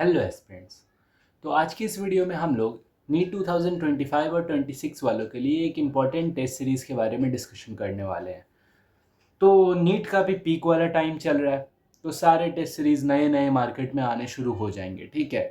Hello aspirants. तो आज की इस वीडियो में हम लोग नीट 2025 और 26 वालों के लिए एक इम्पॉर्टेंट टेस्ट सीरीज़ के बारे में डिस्कशन करने वाले हैं। तो नीट का भी पीक वाला टाइम चल रहा है, तो सारे टेस्ट सीरीज़ नए नए मार्केट में आने शुरू हो जाएंगे। ठीक है,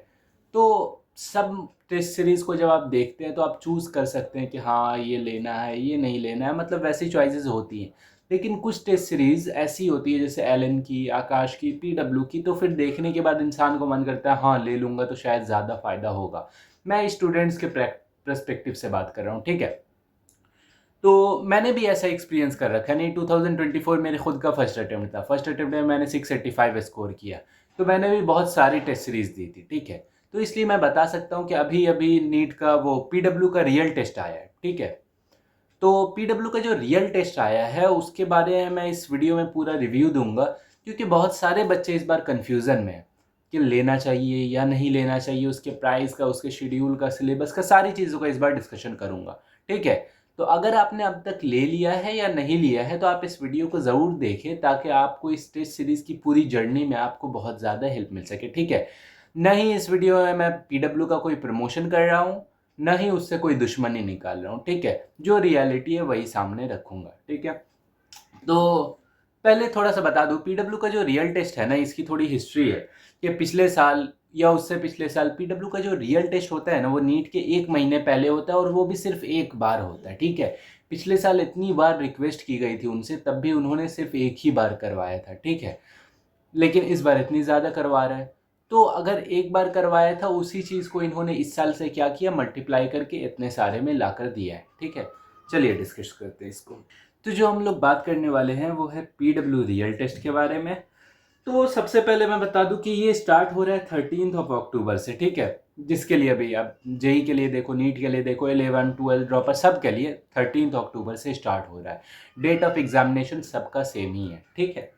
तो सब टेस्ट सीरीज़ को जब आप देखते हैं तो आप चूज़ कर सकते हैं कि हाँ ये लेना है ये नहीं लेना है, मतलब वैसी चॉइसेस होती हैं। लेकिन कुछ टेस्ट सीरीज़ ऐसी होती है जैसे एलन की, आकाश की, पीडब्ल्यू की, तो फिर देखने के बाद इंसान को मन करता है हाँ ले लूँगा तो शायद ज़्यादा फ़ायदा होगा। मैं स्टूडेंट्स के पर्सपेक्टिव से बात कर रहा हूँ। ठीक है, तो मैंने भी ऐसा एक्सपीरियंस कर रखा है। नहीं, 2024 मेरे खुद का फर्स्ट अटेम्प्ट था। फर्स्ट अटेम्प्ट में मैंने 685 स्कोर किया, तो मैंने भी बहुत सारी टेस्ट सीरीज़ दी थी। ठीक है, तो इसलिए मैं बता सकता हूँ कि अभी अभी नीट का वो पीडब्ल्यू का रियल टेस्ट आया है। ठीक है, तो पीडब्ल्यू का जो रियल टेस्ट आया है उसके बारे में मैं इस वीडियो में पूरा रिव्यू दूंगा, क्योंकि बहुत सारे बच्चे इस बार कन्फ्यूज़न में हैं कि लेना चाहिए या नहीं लेना चाहिए। उसके प्राइस का, उसके शेड्यूल का, सिलेबस का, सारी चीज़ों का इस बार डिस्कशन करूंगा। ठीक है, तो अगर आपने अब तक ले लिया है या नहीं लिया है तो आप इस वीडियो को ज़रूर देखें, ताकि आपको इस टेस्ट सीरीज़ की पूरी जर्नी में आपको बहुत ज़्यादा हेल्प मिल सके। ठीक है, नहीं इस वीडियो में मैं पीडब्ल्यू का कोई प्रमोशन कर रहा हूँ, ना ही उससे कोई दुश्मनी निकाल रहा हूँ। ठीक है, जो रियलिटी है वही सामने रखूंगा। ठीक है, तो पहले थोड़ा सा बता दूं, पीडब्ल्यू का जो रियल टेस्ट है ना, इसकी थोड़ी हिस्ट्री है कि पिछले साल या उससे पिछले साल पीडब्ल्यू का जो रियल टेस्ट होता है ना, वो नीट के 1 महीने पहले होता है, और वो भी सिर्फ एक बार होता है। ठीक है, पिछले साल इतनी बार रिक्वेस्ट की गई थी उनसे, तब भी उन्होंने सिर्फ एक ही बार करवाया था। ठीक है, लेकिन इस बार इतनी ज़्यादा करवा रहा है, तो अगर एक बार करवाया था उसी चीज़ को इन्होंने इस साल से क्या किया, मल्टीप्लाई करके इतने सारे में लाकर दिया है। ठीक है, चलिए डिस्कस करते हैं इसको। तो जो हम लोग बात करने वाले हैं वो है पीडब्ल्यू रियल टेस्ट के बारे में। तो सबसे पहले मैं बता दूं कि ये स्टार्ट हो रहा है 13 अक्टूबर से। ठीक है, जिसके लिए भी आप जेई के लिए देखो, नीट के लिए देखो, 11 12 ड्रॉपर सब के लिए 13 अक्टूबर से स्टार्ट हो रहा है। डेट ऑफ एग्जामिनेशन सबका सेम ही है। ठीक है,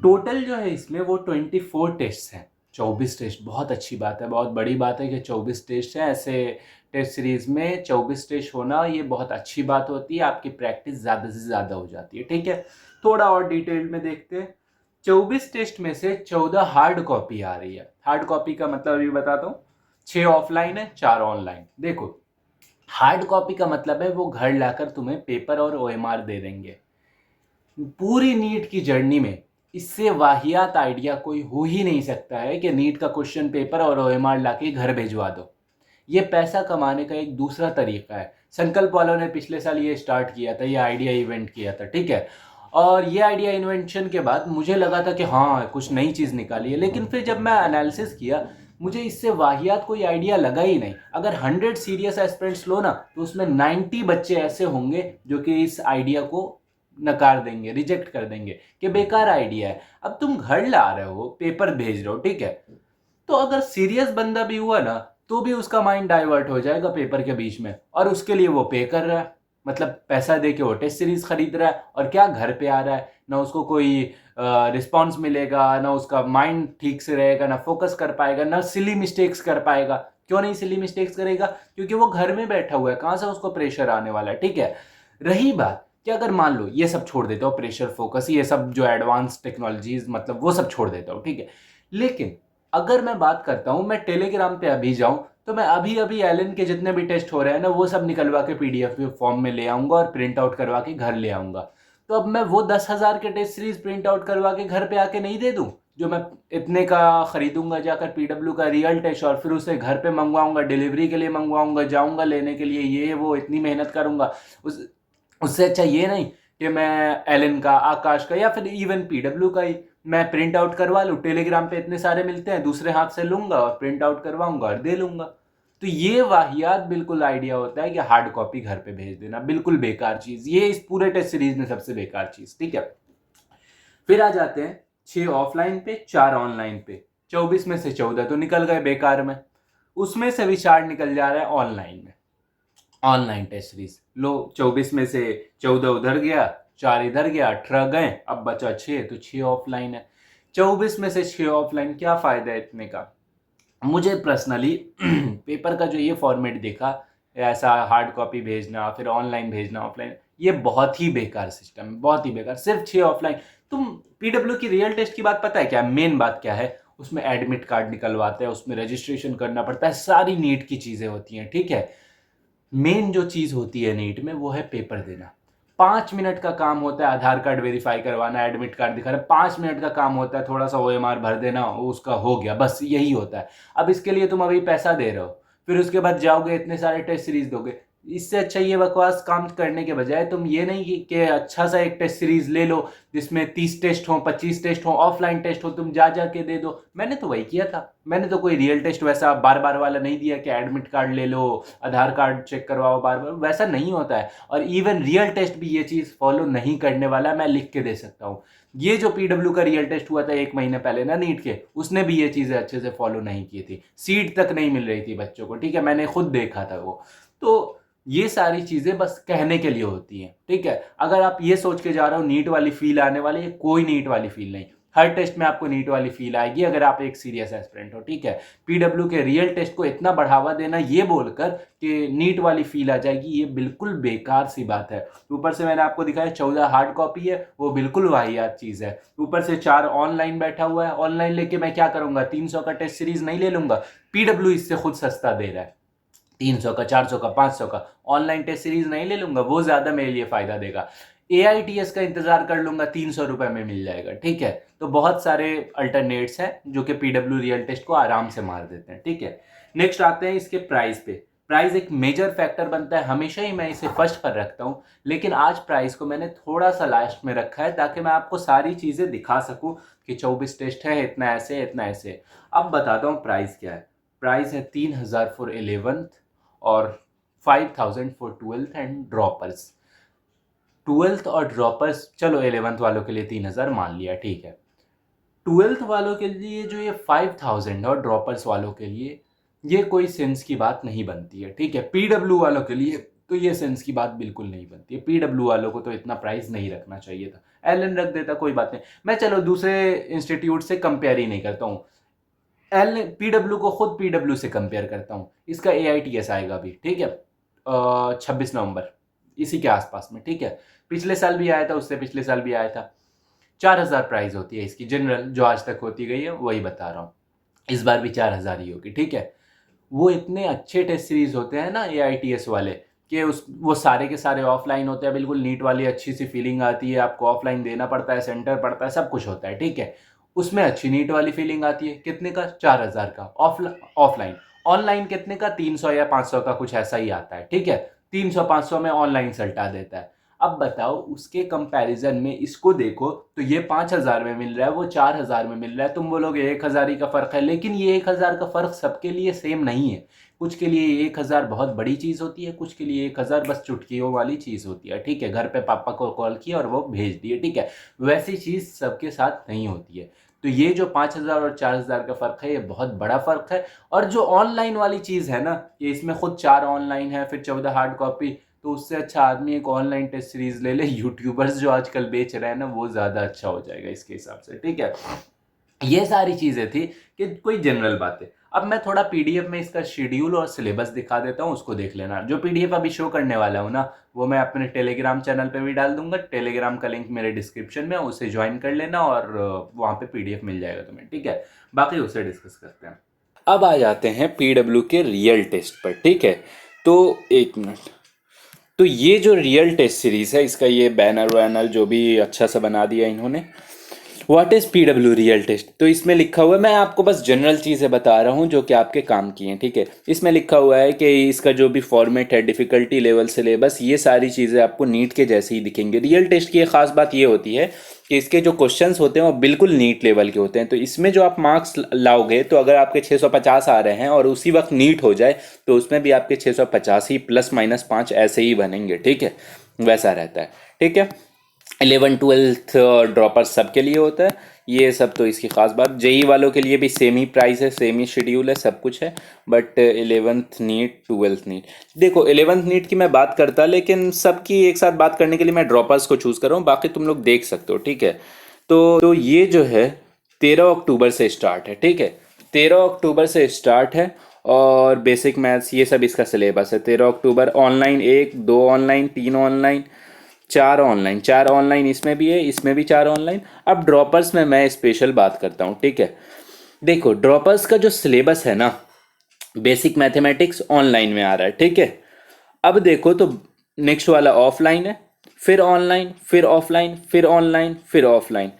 टोटल जो है इसमें वो 24 टेस्ट हैं। 24 टेस्ट बहुत अच्छी बात है, बहुत बड़ी बात है कि 24 टेस्ट है। ऐसे टेस्ट सीरीज में 24 टेस्ट होना ये बहुत अच्छी बात होती है, आपकी प्रैक्टिस ज़्यादा से ज़्यादा हो जाती है। ठीक है, थोड़ा और डिटेल में देखते हैं। 24 टेस्ट में से 14 हार्ड कॉपी आ रही है। हार्ड कॉपी का मतलब अभी बताता हूँ, 6 ऑफलाइन है, 4 ऑनलाइन। देखो, हार्ड कॉपी का मतलब है वो घर लाकर तुम्हें पेपर और ओएमआर दे देंगे। पूरी नीट की जर्नी में इससे वाहियात आइडिया कोई हो ही नहीं सकता है कि नीट का क्वेश्चन पेपर और ओएमआर लाके घर भिजवा दो। ये पैसा कमाने का एक दूसरा तरीका है। संकल्प वालों ने पिछले साल ये स्टार्ट किया था, ये आइडिया इवेंट किया था। ठीक है, और ये आइडिया इन्वेंशन के बाद मुझे लगा था कि हाँ कुछ नई चीज़ निकाली है, लेकिन फिर जब मैं एनालिसिस किया मुझे इससे वाहियात कोई आइडिया लगा ही नहीं। अगर 100 सीरियस एस्पिरेंट्स लो ना, तो उसमें 90 बच्चे ऐसे होंगे जो कि इस आइडिया को नकार देंगे, रिजेक्ट कर देंगे कि बेकार आइडिया है। अब तुम घर ला रहे हो, पेपर भेज रहे हो, ठीक है, तो अगर सीरियस बंदा भी हुआ ना तो भी उसका माइंड डाइवर्ट हो जाएगा पेपर के बीच में, और उसके लिए वो पे कर रहा है, मतलब पैसा दे के वो टेस्ट सीरीज खरीद रहा है, और क्या घर पे आ रहा है, ना उसको कोई रिस्पॉन्स मिलेगा, ना उसका माइंड ठीक से रहेगा, ना फोकस कर पाएगा, ना सिली मिस्टेक्स कर पाएगा। क्यों नहीं सिली मिस्टेक्स करेगा? क्योंकि वो घर में बैठा हुआ है, कहाँ से उसको प्रेशर आने वाला है। ठीक है, रही बात कि अगर मान लो ये सब छोड़ देता हो, प्रेशर, फोकस, ये सब जो एडवांस टेक्नोलॉजीज, मतलब वो सब छोड़ देता हूँ। ठीक है, लेकिन अगर मैं बात करता हूं, मैं टेलीग्राम पे अभी जाऊं तो मैं अभी अभी एलन के जितने भी टेस्ट हो रहे हैं ना, वो सब निकलवा के पीडीएफ फॉर्म में ले आऊंगा और प्रिंट आउट करवा के घर ले आऊंगा। तो अब मैं वो 10,000 के टेस्ट सीरीज प्रिंट आउट करवा के घर पे आके नहीं दे दूं, जो मैं इतने का खरीदूंगा जाकर पीडब्ल्यू का रियल टेस्ट, और फिर उसे घर पे मंगवाऊंगा, डिलीवरी के लिए मंगवाऊंगा, जाऊंगा लेने के लिए, ये वो इतनी मेहनत करूंगा। उससे अच्छा ये नहीं कि मैं एलन का, आकाश का, या फिर इवन पीडब्ल्यू का ही मैं प्रिंट आउट करवा लूँ। टेलीग्राम पे इतने सारे मिलते हैं, दूसरे हाथ से लूंगा और प्रिंट आउट करवाऊंगा और दे लूंगा। तो ये वाहियात बिल्कुल आइडिया होता है कि हार्ड कॉपी घर पे भेज देना, बिल्कुल बेकार चीज, ये इस पूरे टेस्ट सीरीज में सबसे बेकार चीज। ठीक है, फिर आ जाते हैं 6 ऑफलाइन पे, 4 ऑनलाइन पे। 24 में से 14 तो निकल गए बेकार में, उसमें से भी 4 निकल जा रहा है ऑनलाइन में। ऑनलाइन टेस्ट सीरीज लो, 24 में से 14 उधर गया, 4 इधर गया, 18 गए, अब बचा 6, तो 6 ऑफलाइन है। 24 में से 6 ऑफलाइन, क्या फायदा है इतने का? मुझे पर्सनली पेपर का जो ये फॉर्मेट देखा, ऐसा हार्ड कॉपी भेजना फिर ऑनलाइन भेजना ऑफलाइन, ये बहुत ही बेकार सिस्टम है, बहुत ही बेकार। सिर्फ 6 ऑफलाइन। तुम पीडब्ल्यू की रियल टेस्ट की बात पता है क्या, मेन बात क्या है? उसमें एडमिट कार्ड निकलवाते हैं, उसमें रजिस्ट्रेशन करना पड़ता है, सारी नीट की चीज़ें होती हैं, ठीक है। मेन जो चीज़ होती है नीट में वो है पेपर देना। 5 मिनट का काम होता है, आधार कार्ड वेरीफाई करवाना, एडमिट कार्ड दिखाना, 5 मिनट का काम होता है, थोड़ा सा OMR भर देना, उसका हो गया, बस यही होता है। अब इसके लिए तुम अभी पैसा दे रहे हो, फिर उसके बाद जाओगे इतने सारे टेस्ट सीरीज दोगे। इससे अच्छा ये बकवास काम करने के बजाय तुम ये नहीं कि अच्छा सा एक टेस्ट सीरीज ले लो जिसमें 30 टेस्ट हो, 25 टेस्ट हो, ऑफलाइन टेस्ट हो, तुम जा के दे दो। मैंने तो वही किया था। मैंने तो कोई रियल टेस्ट वैसा बार बार वाला नहीं दिया कि एडमिट कार्ड ले लो, आधार कार्ड चेक करवाओ बार बार, वैसा नहीं होता है। और इवन रियल टेस्ट भी ये चीज़ फॉलो नहीं करने वाला, मैं लिख के दे सकता हूँ। ये जो PW का रियल टेस्ट हुआ था 1 महीने पहले ना नीट के, उसने भी ये चीज़ें अच्छे से फॉलो नहीं की थी, सीट तक नहीं मिल रही थी बच्चों को, ठीक है, मैंने खुद देखा था वो। तो ये सारी चीज़ें बस कहने के लिए होती हैं, ठीक है। अगर आप ये सोच के जा रहे हो नीट वाली फील आने वाली है, कोई नीट वाली फील नहीं। हर टेस्ट में आपको नीट वाली फील आएगी अगर आप एक सीरियस एस्पिरेंट हो, ठीक है। PW के रियल टेस्ट को इतना बढ़ावा देना ये बोलकर कि नीट वाली फील आ जाएगी, ये बिल्कुल बेकार सी बात है। ऊपर से मैंने आपको दिखाया 14 हार्ड कॉपी है, वो बिल्कुल वाहियात चीज़ है। ऊपर से 4 ऑनलाइन बैठा हुआ है, ऑनलाइन लेके मैं क्या करूँगा, 300 का टेस्ट सीरीज नहीं ले लूँगा। PW इससे खुद सस्ता दे रहा है, 300 का, 400 का, 500 का। ऑनलाइन टेस्ट सीरीज नहीं ले लूंगा, वो ज़्यादा मेरे लिए फ़ायदा देगा। AITS का इंतज़ार कर लूंगा, 300 रुपये में मिल जाएगा, ठीक है। तो बहुत सारे अल्टरनेट्स हैं जो कि PW रियल टेस्ट को आराम से मार देते हैं, ठीक है। नेक्स्ट आते हैं इसके प्राइस पे। प्राइस एक मेजर फैक्टर बनता है, हमेशा ही मैं इसे फर्स्ट पर रखता हूँ, लेकिन आज प्राइस को मैंने थोड़ा सा लास्ट में रखा है ताकि मैं आपको सारी चीज़ें दिखा सकूँ कि 24 टेस्ट है, इतना ऐसे इतना ऐसे। अब बताता हूँ प्राइस क्या है। प्राइस है 3000 फॉर 11th और 5000 for 12th and droppers. 12th और ड्रॉपर्स, चलो 11th वालों के लिए 3000 मान लिया, ठीक है। 12th वालों के लिए जो ये 5000 और ड्रॉपर्स वालों के लिए ये कोई सेंस की बात नहीं बनती है, ठीक है। PW वालों के लिए तो ये सेंस की बात बिल्कुल नहीं बनती है। PW वालों को तो इतना प्राइस नहीं रखना चाहिए था, LN रख देता, कोई बात नहीं। मैं चलो दूसरे इंस्टीट्यूट से कंपेयर ही नहीं करता हूँ, PW को खुद PW से कंपेयर करता हूँ। इसका AITS आएगा अभी, ठीक है, 26 नवंबर इसी के आसपास में, ठीक है। पिछले साल भी आया था, उससे पिछले साल भी आया था। 4000 प्राइस होती है इसकी जनरल, जो आज तक होती गई है वही बता रहा हूँ। इस बार भी 4000 ही होगी, ठीक है। वो इतने अच्छे टेस्ट सीरीज होते हैं ना AITS वाले कि वो सारे के सारे ऑफलाइन होते हैं, बिल्कुल नीट वाली अच्छी सी फीलिंग आती है, आपको ऑफलाइन देना पड़ता है, सेंटर पड़ता है, सब कुछ होता है, ठीक है। उसमें अच्छी नीट वाली फीलिंग आती है। कितने का? 4000 का ऑफलाइन। ऑनलाइन कितने का? 300 या 500 का, कुछ ऐसा ही आता है, ठीक है। 300-500 में ऑनलाइन सल्टा देता है। अब बताओ उसके कंपैरिजन में इसको देखो तो ये 5000 में मिल रहा है, वो 4000 में मिल रहा है। तुम बोलोगे 1000 ही का फ़र्क है, लेकिन ये 1000 का फ़र्क सबके लिए सेम नहीं है। कुछ के लिए 1000 बहुत बड़ी चीज़ होती है, कुछ के लिए 1000 बस चुटकियों वाली चीज़ होती है, ठीक है। घर पे पापा को कॉल किया और वो भेज दिए, ठीक है। वैसी चीज़ सबके साथ नहीं होती है। तो ये जो 5000 और 4000 का फ़र्क है, ये बहुत बड़ा फ़र्क है। और जो ऑनलाइन वाली चीज़ है ना, ये इसमें खुद 4 ऑनलाइन है, फिर 14 हार्ड कॉपी, तो उससे अच्छा आदमी एक ऑनलाइन टेस्ट सीरीज ले ले। यूट्यूबर्स जो आजकल बेच रहे हैं ना, वो ज़्यादा अच्छा हो जाएगा इसके हिसाब से, ठीक है। ये सारी चीज़ें थी कि कोई जनरल बातें। अब मैं थोड़ा PDF में इसका शेड्यूल और सिलेबस दिखा देता हूँ, उसको देख लेना। जो PDF अभी शो करने वाला हूँ ना, वो मैं अपने टेलीग्राम चैनल पे भी डाल दूंगा। टेलीग्राम का लिंक मेरे डिस्क्रिप्शन में, उसे ज्वाइन कर लेना और वहाँ पे PDF मिल जाएगा तुम्हें, ठीक है। बाकी उसे डिस्कस करते हैं। अब आ जाते हैं PW के रियल टेस्ट पर, ठीक है। तो एक मिनट, तो ये जो रियल टेस्ट सीरीज है, इसका ये बैनर वैनर जो भी अच्छा सा बना दिया इन्होंने, what is PW real test. तो इसमें लिखा हुआ है, मैं आपको बस जनरल चीज़ें बता रहा हूँ जो कि आपके काम की हैं, ठीक है। इसमें लिखा हुआ है कि इसका जो भी फॉर्मेट है, डिफ़िकल्टी लेवल, सिलेबस, ये सारी चीज़ें आपको नीट के जैसे ही दिखेंगे। रियल टेस्ट की एक ख़ास बात ये होती है कि इसके जो क्वेश्चंस होते हैं वो बिल्कुल नीट लेवल के होते हैं। तो इसमें जो आप मार्क्स लाओगे, तो अगर आपके 650 आ रहे हैं और उसी वक्त नीट हो जाए, तो उसमें भी आपके 650 ही +-5 ऐसे ही बनेंगे, ठीक है। वैसा रहता है, ठीक है। 11 12th ड्रॉपर सबके लिए होता है ये सब। तो इसकी ख़ास बात, JEE वालों के लिए भी सेम ही प्राइस है, सेम ही शेड्यूल है, सब कुछ है। But 11th NEET, 12th NEET, देखो 11th नीट की मैं बात करता, लेकिन सबकी एक साथ बात करने के लिए मैं ड्रॉपर्स को चूज़ कर रहा हूँ, बाकी तुम लोग देख सकते हो, ठीक है। तो ये जो है 13 अक्टूबर से स्टार्ट है, ठीक है। 13 अक्टूबर से स्टार्ट है और बेसिक मैथ्स ये सब इसका सिलेबस है। 13 October online 1, 2 online, 3 online, 4 online, 4 online इसमें भी है, इसमें भी 4 ऑनलाइन। अब ड्रॉपर्स में मैं स्पेशल बात करता हूँ, ठीक है। देखो ड्रॉपर्स का जो सिलेबस है ना, बेसिक मैथमेटिक्स ऑनलाइन में आ रहा है, ठीक है। अब देखो तो नेक्स्ट वाला ऑफलाइन है, फिर ऑनलाइन, फिर ऑफलाइन, फिर ऑनलाइन, फिर ऑफलाइन।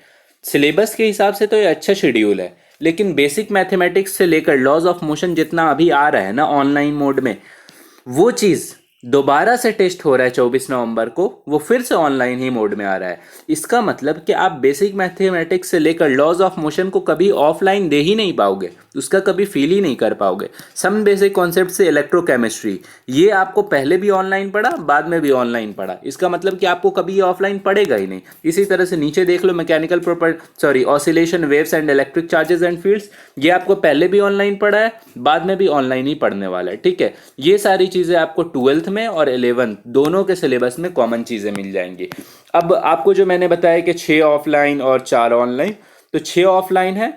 सिलेबस के हिसाब से तो ये अच्छा शेड्यूल है, लेकिन बेसिक मैथमेटिक्स से लेकर लॉज ऑफ मोशन जितना अभी आ रहा है ना ऑनलाइन मोड में, वो चीज़ दोबारा से टेस्ट हो रहा है 24 नवंबर को, वो फिर से ऑनलाइन ही मोड में आ रहा है। इसका मतलब कि आप बेसिक मैथमेटिक्स से लेकर लॉज ऑफ मोशन को कभी ऑफलाइन दे ही नहीं पाओगे, उसका कभी फील ही नहीं कर पाओगे। सम बेसिक कॉन्सेप्ट से इलेक्ट्रोकेमिस्ट्री, ये आपको पहले भी ऑनलाइन पढ़ा, बाद में भी ऑनलाइन पढ़ा, इसका मतलब कि आपको कभी ऑफलाइन पढ़ेगा ही नहीं। इसी तरह से नीचे देख लो mechanical oscillation waves and electric charges and fields, ये आपको पहले भी ऑनलाइन पढ़ा है, बाद में भी ऑनलाइन ही पढ़ने वाला है, ठीक है। ये सारी चीज़ें आपको 12th में और 11th दोनों के सिलेबस में कॉमन चीज़ें मिल जाएंगी। अब आपको जो मैंने बताया कि 6 ऑफलाइन और 4 ऑनलाइन, तो 6 ऑफलाइन है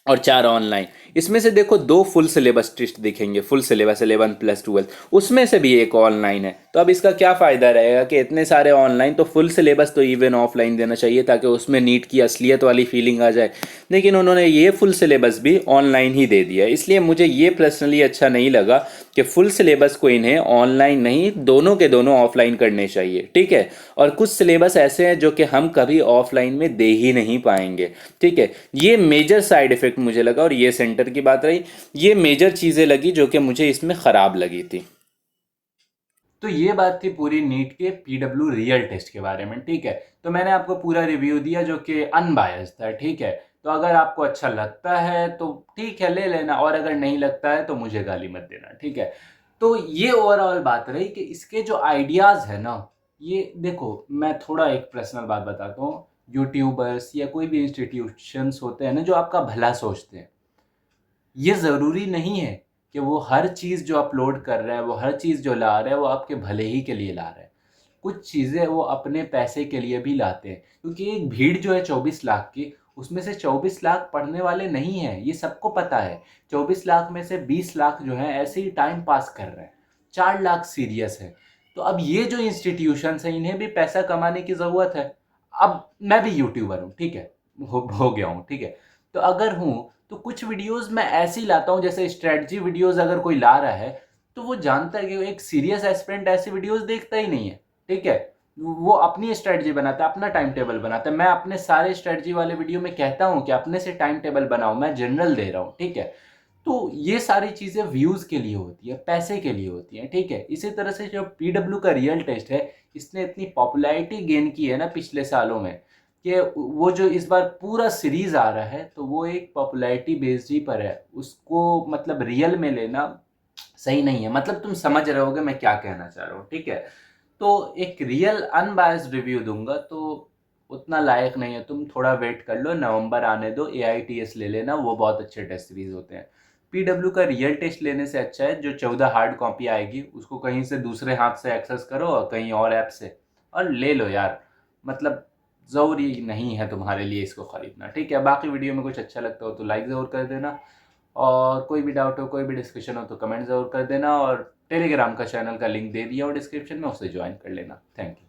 और 4 ऑनलाइन। इसमें से देखो 2 फुल सिलेबस टेस्ट दिखेंगे, फुल सिलेबस 11 + 12, उसमें से भी एक ऑनलाइन है। तो अब इसका क्या फ़ायदा रहेगा कि इतने सारे ऑनलाइन, तो फुल सिलेबस तो इवन ऑफलाइन देना चाहिए ताकि उसमें नीट की असलियत वाली फीलिंग आ जाए। लेकिन उन्होंने ये फुल सिलेबस भी ऑनलाइन ही दे दिया, इसलिए मुझे ये पर्सनली अच्छा नहीं लगा कि फुल सिलेबस को इन्हें ऑनलाइन नहीं, दोनों के दोनों ऑफलाइन करने चाहिए, ठीक है। और कुछ सिलेबस ऐसे हैं जो कि हम कभी ऑफलाइन में दे ही नहीं पाएंगे, ठीक है। ये मेजर साइड इफेक्ट मुझे लगा, और ये सेंटर की बात रही, ये मेजर चीज़ें लगी जो कि मुझे इसमें ख़राब लगी थी। तो ये बात थी पूरी नीट के पीडब्ल्यू रियल टेस्ट के बारे में, ठीक है। तो मैंने आपको पूरा रिव्यू दिया जो कि अनबायस्ड था, ठीक है। तो अगर आपको अच्छा लगता है तो ठीक है ले लेना, और अगर नहीं लगता है तो मुझे गाली मत देना, ठीक है। तो ये ओवरऑल बात रही कि इसके जो आइडियाज़ है ना, ये देखो मैं थोड़ा एक पर्सनल बात बताता हूँ। यूट्यूबर्स या कोई भी इंस्टीट्यूशंस होते हैं ना जो आपका भला सोचते हैं, ये ज़रूरी नहीं है कि वो हर चीज़ जो अपलोड कर रहा है, वो हर चीज़ जो ला रहा है वो आपके भले ही के लिए ला रहा है। कुछ चीज़ें वो अपने पैसे के लिए भी लाते हैं, क्योंकि एक भीड़ जो है 24 लाख की, उसमें से 24 लाख पढ़ने वाले नहीं हैं, ये सबको पता है। 24 लाख में से 20 लाख जो हैं ऐसे ही टाइम पास कर रहे हैं, 4 लाख सीरियस है। तो अब ये जो इंस्टीट्यूशंस हैं इन्हें भी पैसा कमाने की ज़रूरत है। अब मैं भी यूट्यूबर हूँ, ठीक है, हो गया हूँ, ठीक है। तो अगर हूँ तो कुछ वीडियोस मैं ऐसे ही लाता हूँ, जैसे स्ट्रेटजी वीडियोस अगर कोई ला रहा है तो वो जानता है कि एक सीरियस एस्पिरेंट ऐसी वीडियोस देखता ही नहीं है, ठीक है। वो अपनी स्ट्रेटजी बनाता है, अपना टाइम टेबल बनाता है। मैं अपने सारे स्ट्रेटजी वाले वीडियो में कहता हूँ कि अपने से टाइम टेबल बनाओ, मैं जनरल दे रहा हूँ, ठीक है। तो ये सारी चीज़ें व्यूज़ के लिए होती है, पैसे के लिए होती हैं, ठीक है। इसी तरह से जो पीडब्ल्यू का रियल टेस्ट है, इसने इतनी पॉपुलैरिटी गेन की है ना पिछले सालों में, कि वो जो इस बार पूरा सीरीज आ रहा है तो वो एक पॉपुलैरिटी बेस्ड ही पर है, उसको मतलब रियल में लेना सही नहीं है। मतलब तुम समझ रहे होगे मैं क्या कहना चाह रहा हूँ, ठीक है। तो एक रियल अनबायस्ड रिव्यू दूंगा तो उतना लायक नहीं है, तुम थोड़ा वेट कर लो, नवंबर आने दो, AITS ले लेना, वो बहुत अच्छे टेस्ट सीरीज होते हैं। पीडब्ल्यू का रियल टेस्ट लेने से अच्छा है जो 14 हार्ड कॉपी आएगी उसको कहीं से दूसरे हाथ से एक्सेस करो और कहीं और ऐप से और ले लो यार। मतलब ज़रूरी नहीं है तुम्हारे लिए इसको ख़रीदना, ठीक है। बाकी वीडियो में कुछ अच्छा लगता हो तो लाइक ज़रूर कर देना, और कोई भी डाउट हो, कोई भी डिस्कशन हो तो कमेंट ज़रूर कर देना, और टेलीग्राम का चैनल का लिंक दे दिया और डिस्क्रिप्शन में, उससे ज्वाइन कर लेना। Thank you.